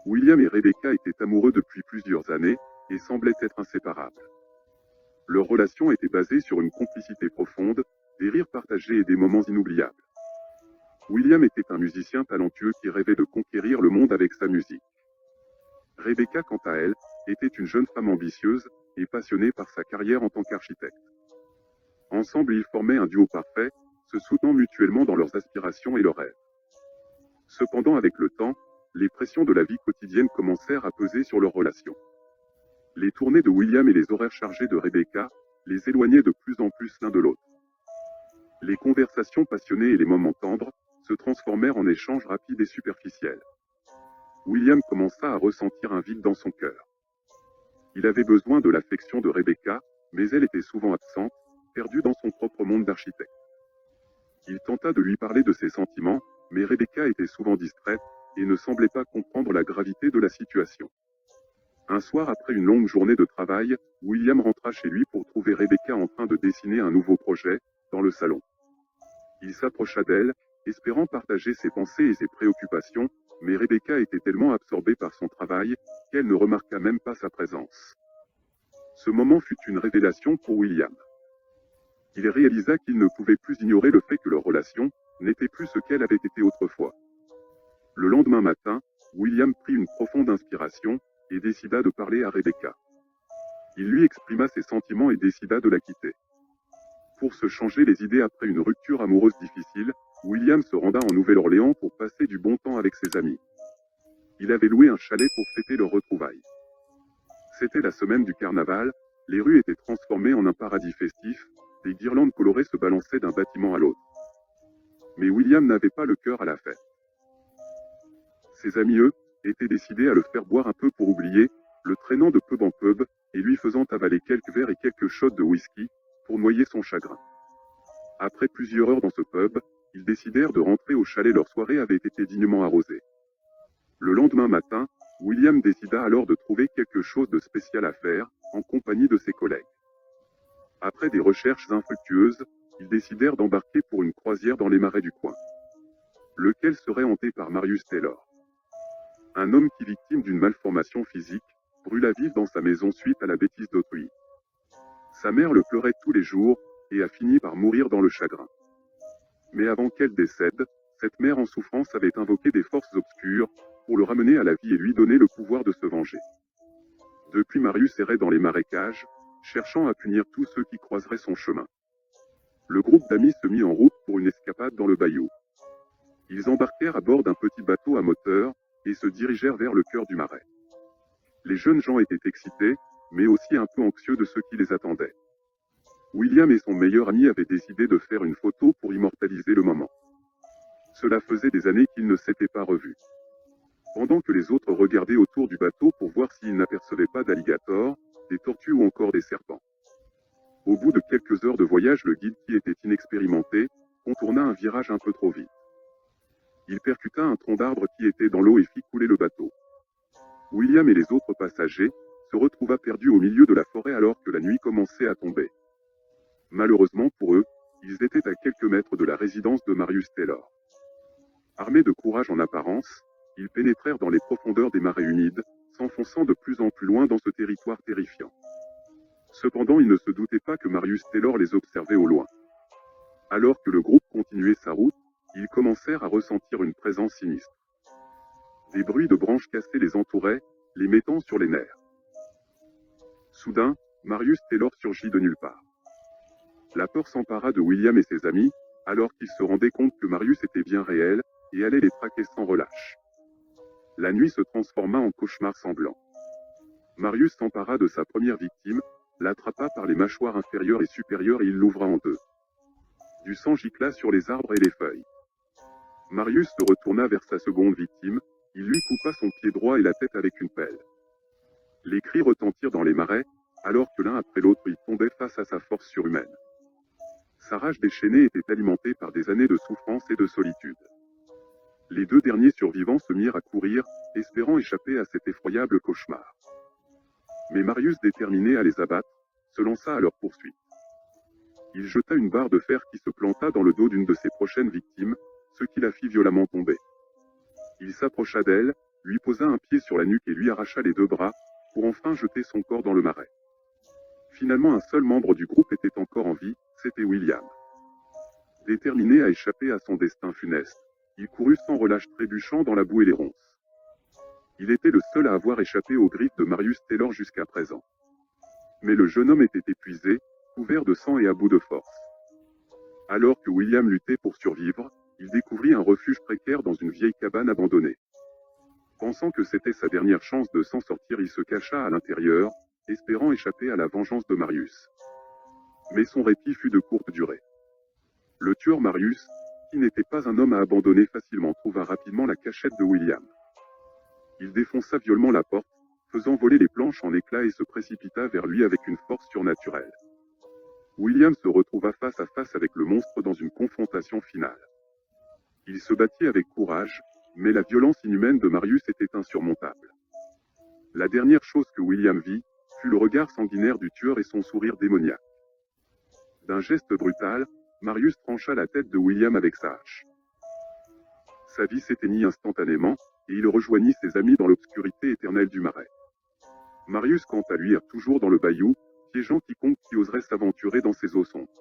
William et Rebecca étaient amoureux depuis plusieurs années, et semblaient être inséparables. Leur relation était basée sur une complicité profonde, des rires partagés et des moments inoubliables. William était un musicien talentueux qui rêvait de conquérir le monde avec sa musique. Rebecca, quant à elle, était une jeune femme ambitieuse et passionnée par sa carrière en tant qu'architecte. Ensemble, ils formaient un duo parfait, se soutenant mutuellement dans leurs aspirations et leurs rêves. Cependant, avec le temps, les pressions de la vie quotidienne commencèrent à peser sur leur relation. Les tournées de William et les horaires chargés de Rebecca les éloignaient de plus en plus l'un de l'autre. Les conversations passionnées et les moments tendres se transformèrent en échanges rapides et superficiels. William commença à ressentir un vide dans son cœur. Il avait besoin de l'affection de Rebecca, mais elle était souvent absente, perdue dans son propre monde d'architecte. Il tenta de lui parler de ses sentiments, mais Rebecca était souvent distraite et ne semblait pas comprendre la gravité de la situation. Un soir, après une longue journée de travail, William rentra chez lui pour trouver Rebecca en train de dessiner un nouveau projet, dans le salon. Il s'approcha d'elle, espérant partager ses pensées et ses préoccupations, mais Rebecca était tellement absorbée par son travail, qu'elle ne remarqua même pas sa présence. Ce moment fut une révélation pour William. Il réalisa qu'il ne pouvait plus ignorer le fait que leur relation n'était plus ce qu'elle avait été autrefois. Le lendemain matin, William prit une profonde inspiration et décida de parler à Rebecca. Il lui exprima ses sentiments et décida de la quitter. Pour se changer les idées après une rupture amoureuse difficile, William se renda en Nouvelle-Orléans pour passer du bon temps avec ses amis. Il avait loué un chalet pour fêter leur retrouvaille. C'était la semaine du carnaval, les rues étaient transformées en un paradis festif, des guirlandes colorées se balançaient d'un bâtiment à l'autre. Mais William n'avait pas le cœur à la fête. Ses amis, eux, étaient décidés à le faire boire un peu pour oublier, le traînant de pub en pub, et lui faisant avaler quelques verres et quelques shots de whisky, pour noyer son chagrin. Après plusieurs heures dans ce pub, ils décidèrent de rentrer au chalet. Leur soirée avait été dignement arrosée. Le lendemain matin, William décida alors de trouver quelque chose de spécial à faire, en compagnie de ses collègues. Après des recherches infructueuses, ils décidèrent d'embarquer pour une croisière dans les marais du coin. Lequel serait hanté par Marius Taylor. Un homme qui, victime d'une malformation physique, brûla vif dans sa maison suite à la bêtise d'autrui. Sa mère le pleurait tous les jours, et a fini par mourir dans le chagrin. Mais avant qu'elle décède, cette mère en souffrance avait invoqué des forces obscures, pour le ramener à la vie et lui donner le pouvoir de se venger. Depuis, Marius errait dans les marécages, cherchant à punir tous ceux qui croiseraient son chemin. Le groupe d'amis se mit en route pour une escapade dans le bayou. Ils embarquèrent à bord d'un petit bateau à moteur, et se dirigèrent vers le cœur du marais. Les jeunes gens étaient excités, mais aussi un peu anxieux de ce qui les attendait. William et son meilleur ami avaient décidé de faire une photo pour immortaliser le moment. Cela faisait des années qu'ils ne s'étaient pas revus. Pendant que les autres regardaient autour du bateau pour voir s'ils n'apercevaient pas d'alligators, des tortues ou encore des serpents. Au bout de quelques heures de voyage, le guide, qui était inexpérimenté, contourna un virage un peu trop vite. Il percuta un tronc d'arbre qui était dans l'eau et fit couler le bateau. William et les autres passagers se retrouva perdus au milieu de la forêt alors que la nuit commençait à tomber. Malheureusement pour eux, ils étaient à quelques mètres de la résidence de Marius Taylor. Armés de courage en apparence, ils pénétrèrent dans les profondeurs des marais humides, s'enfonçant de plus en plus loin dans ce territoire terrifiant. Cependant, ils ne se doutaient pas que Marius Taylor les observait au loin. Alors que le groupe continuait sa route, ils commencèrent à ressentir une présence sinistre. Des bruits de branches cassées les entouraient, les mettant sur les nerfs. Soudain, Marius Taylor surgit de nulle part. La peur s'empara de William et ses amis, alors qu'ils se rendaient compte que Marius était bien réel, et allait les traquer sans relâche. La nuit se transforma en cauchemar sanglant. Marius s'empara de sa première victime, l'attrapa par les mâchoires inférieures et supérieures et il l'ouvra en deux. Du sang gicla sur les arbres et les feuilles. Marius se retourna vers sa seconde victime, il lui coupa son pied droit et la tête avec une pelle. Les cris retentirent dans les marais, alors que l'un après l'autre il tombait face à sa force surhumaine. Sa rage déchaînée était alimentée par des années de souffrance et de solitude. Les deux derniers survivants se mirent à courir, espérant échapper à cet effroyable cauchemar. Mais Marius, déterminé à les abattre, se lança à leur poursuite. Il jeta une barre de fer qui se planta dans le dos d'une de ses prochaines victimes, ce qui la fit violemment tomber. Il s'approcha d'elle, lui posa un pied sur la nuque et lui arracha les 2 bras, pour enfin jeter son corps dans le marais. Finalement un seul membre du groupe était encore en vie, c'était William. Déterminé à échapper à son destin funeste, il courut sans relâche trébuchant dans la boue et les ronces. Il était le seul à avoir échappé aux griffes de Marius Taylor jusqu'à présent. Mais le jeune homme était épuisé, couvert de sang et à bout de force. Alors que William luttait pour survivre, il découvrit un refuge précaire dans une vieille cabane abandonnée. Pensant que c'était sa dernière chance de s'en sortir, il se cacha à l'intérieur, espérant échapper à la vengeance de Marius. Mais son répit fut de courte durée. Le tueur Marius, qui n'était pas un homme à abandonner facilement, trouva rapidement la cachette de William. Il défonça violemment la porte, faisant voler les planches en éclats et se précipita vers lui avec une force surnaturelle. William se retrouva face à face avec le monstre dans une confrontation finale. Il se battit avec courage, mais la violence inhumaine de Marius était insurmontable. La dernière chose que William vit, fut le regard sanguinaire du tueur et son sourire démoniaque. D'un geste brutal, Marius trancha la tête de William avec sa hache. Sa vie s'éteignit instantanément, et il rejoignit ses amis dans l'obscurité éternelle du marais. Marius quant à lui erre toujours dans le bayou, piégeant quiconque qui oserait s'aventurer dans ses eaux sombres.